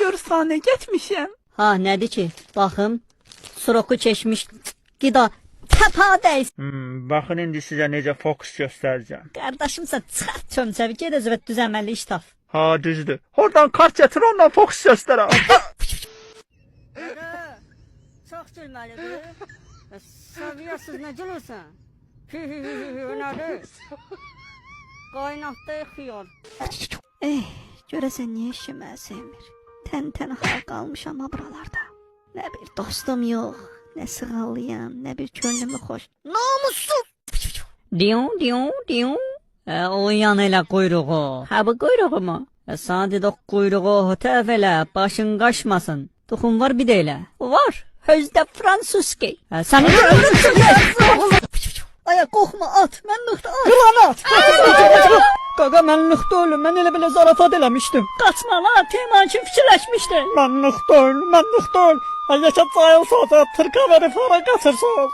Görürsən, getmişəm. Ha, nədir ki? Baxım, suroku keçmiş qida təpa dəyiz. Baxın indi sizə necə fokus göstərəcəm. Qardaşımsa çıxart çömçəvi, ged özüvət düzəməli iş tap. Ha, düzdür. Oradan kart gətir, ondan fokus göstərəm. Çox gülməlidir. Səviyyəsiz nə gülürsən? Nədir? Qaynaqda xiyar. Görəsən niyə işimə sevmir? Tən-tənha qalmışam ha buralarda. Nə bir dostum yox, nə sığallıyam, nə bir könlümü xoş. Namussuz! Diyon. O yan elə quyruğu. Ha, bu quyruğu mu? Sana dedik quyruğu hötəv elə, başın qaşmasın. Tuxum var bir də elə. Var. Özdə fransuski. Sənin Aya, qorxma, at. Mən nıxda at. Yılan at. Qaqa, mən nıxda ölüm. Mən elə belə zarafat eləmişdim. Qaçma la, Teğmen üçün fikirləşmişdi. Mən nıxda öl. Yaşa cayıl sonra tırka verib hara qaçırsın.